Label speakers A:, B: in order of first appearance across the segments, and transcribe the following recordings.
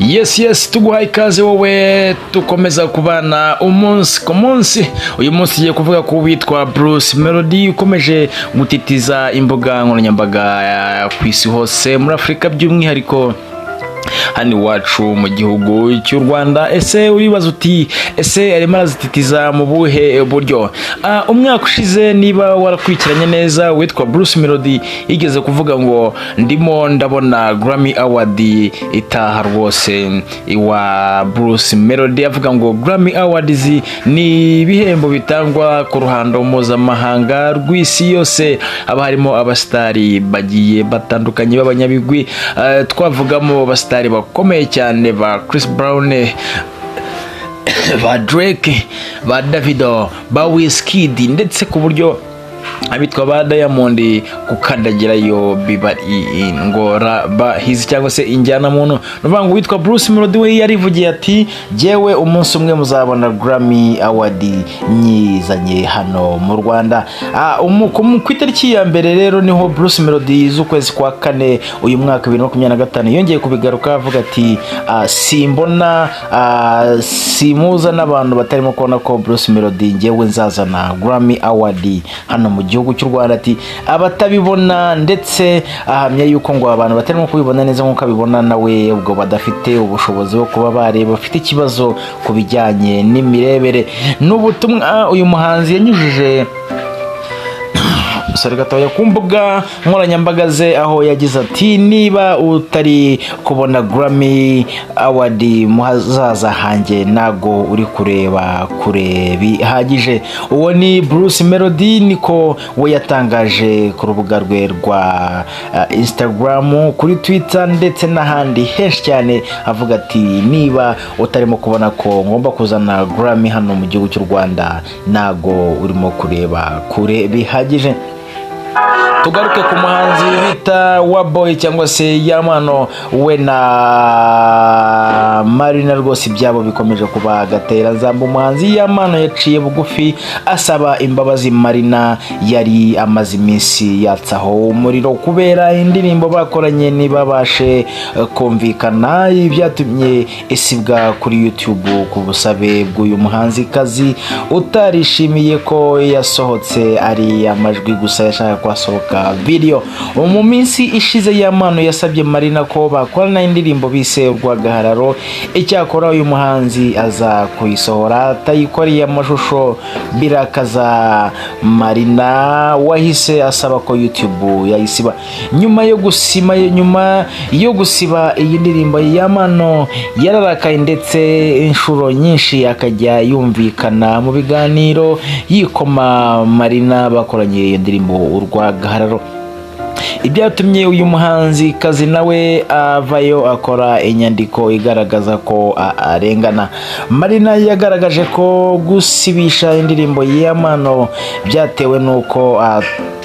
A: Yes tuguhaye ikaze wowe tukomeza kubana umunsi ku munsi. Uyu munsi tugiye kuvuga ku witwa Bruce Melody ukomeje gutitiza imbuga nkoranyambaga ku isi hose muri Afrika by'umwihariko hano iwacu mu gihugu cy'u Rwanda. Ese uribaza uti ese arimo arazititiza mu buhe buryo? Umwaka ushize niba warakurikiranye neza witwa Bruce Melody yigeze kuvuga ngo ndimo ndabona Grammy Award itaha rwose iwa Bruce Melody. Avuga ngo Grammy Awards ni ibihembo bitangwa ku ruhando mpuzamahanga rw'isi yose, aba harimo abastari bagiye batandukanye b'abanyabigwi. Twavugamo abastari bakomeye cyane ba Chris Brown, ba Drake, ba Davido, ba Wizkid, ndetse ku buryo abitwa ba Diamond kukandagirayo biba ingora bahizi cyangwa se injyana muntu. Nuvuga ngo witwa Bruce Melody we yarivugiye ati jewe umunsi umwe muzabona Grammy Award nyizanye hano mu Rwanda. Ku itariki ya mbere rero niho Bruce Melody z'ukwezi kwa kane uyu mwaka 2025 yongeye kubigaruka avuga ati simbona simuza n'abantu batarimo kubona ko Bruce Melody ngewe nzazana Grammy Award hano mu gihugu cy'u Rwanda. Ati abatabibona ndetse ahamya yuko ngo abantu batarimo kubibona neza nk'uko abibona nawe ubwo badafite ubushobozi bwo kuba bareba, bafite ikibazo ku bijyanye n'imirebere. N'ubutumwa uyu muhanzi yanyujije gatoya ku mbuga nkoranyambaga ze, aho yagize ati niba utari kubona Grammy Award muhazaza hanjye nago uri kureba kure bihagije. Uwo ni Bruce Melody niko we yatangaje ku rubuga rwe rwa Instagram, kuri Twitter ndetse n'ahandi henshi cyane, avuga ati niba utarimo kubona ko ngomba kuzana Grammy hano mu gihugu cy'u Rwanda nago urimo kureba kure bihagije. Tugaruke ku muhanzi bita Waboy cyangwa se Yamano, we na Marina rwose ibyabo bikomeje kuba gatera nzamba. Umuhanzi Yamano yaciye bugufi asaba imbabazi Marina yari amaze iminsi yatsaho umuriro kubera indirimbo bakoranye ntibabashe kumvikana. Byatumye isibwa kuri YouTube ku busabe bw'uyu muhanzi kazi utarishimiye ko yasohotse ari amajwi gusa, yashaka kwasohoka video. Mu minsi ishize Yamano yasabye Marina ko bakorana indirimbo bise urwagahararo. Icyakora uyu muhanzi aza kuyisohora atayikoreye amashusho birakaza Marina wahise asaba ko YouTube yayisiba. Nyuma yo gusiba iyi ndirimbo Yamano yararakaye ndetse inshuro nyinshi akajya yumvikana mu biganiro yikoma Marina bakoranye iyo ndirimbo urwagahararo. Ibyatumye uyu muhanzi kazi nawe avayo akora inyandiko igaragaza ko arengana. Marina yagaragaje ko gusibisha indirimbo Yamano byatewe nuko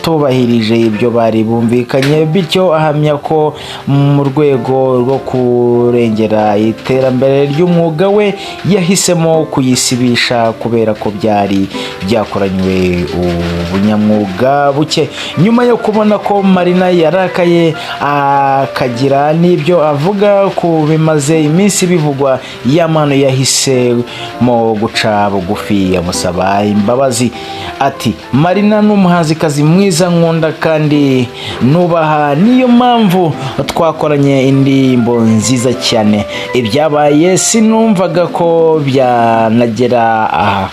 A: tubahirije ibyo bari bumvikanye, bityo ahamya ko mu rwego rwo kurengera iterambere ry'umwuga we yahisemo kuyisibisha kubera ko byari byakoranywe ubunyamwuga buke. Nyuma yo kubona ko Marina yarakaye akagira n'ibyo avuga ku bimaze iminsi bivugwa, Yamano yahisemo guca bugufi amusaba imbabazi. Ati Marina n'umuhanzikazi mwiza nkunda kandi nubaha, niyo mpamvu twakoranye indirimbo nziza cyane. Ibyabaye sinumvaga ko byanagera aha,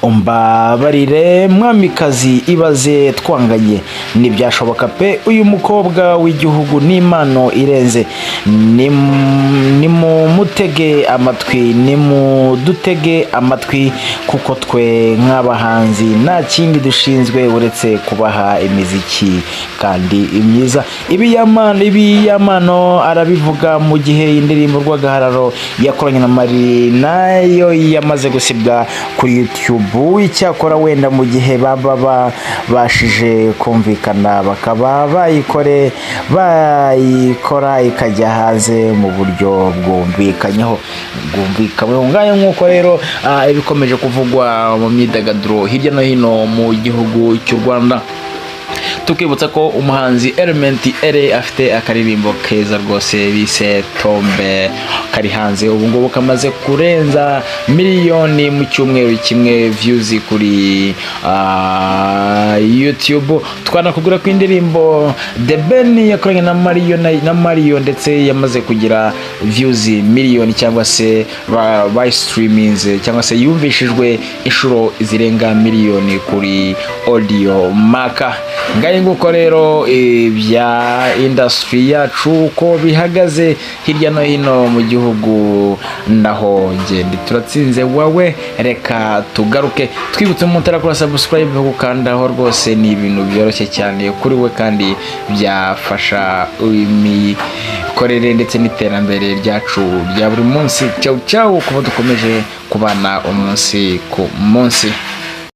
A: umbabarire mwamikazi, ibaze twanganye ntibyashoboka pe. Uyu mukobwa w'igihugu n'impano irenze, nimumutege amatwi, nimudutege amatwi kuko twe nk'abahanzi nta kindi dushinzwe uretse kubaha imiziki kandi imyiza. Ibi Yamano arabivuga mu gihe indirimbo urwagahararo yakoranye na Marina yo yamaze gusibwa kuri YouTube. Icyakora wenda mu gihe baba babashije kumvikana bakaba bayikora ikajya hanze mu buryo bwumvikanyeho ngayo. Nk'uko rero ibikomeje kuvugwa mu myidagaduro hirya no hino mu gihugu cy'u Rwanda. tukibutsa ko umuhanzi Element Ere afite akaririmbo keza rwose bise Tombe kari hanze ubu ngubu kamaze kurenza miliyoni mu cyumweru kimwe views kuri YouTube. Twanakugura ku indirimbo The Ben yakoranye na Mario ndetse yamaze kugira views miliyoni cyangwa se by streamings cyangwa se yumvishijwe inshuro zirenga miliyoni kuri audio maka. Ngaye nguko rero bya industry yacu ko bihagaze hirya no hino mu gihugu, naho ngende turatsinze wawe. Reka tugaruke twibutse umuntu atarakora subscribe gukandaho rwose, ni ibintu byoroshye cyane kuri we kandi byafasha imikorere ndetse n'iterambere ryacu bya buri munsi. Ciao ciao kuba dukomeje kubana umunsi ku munsi.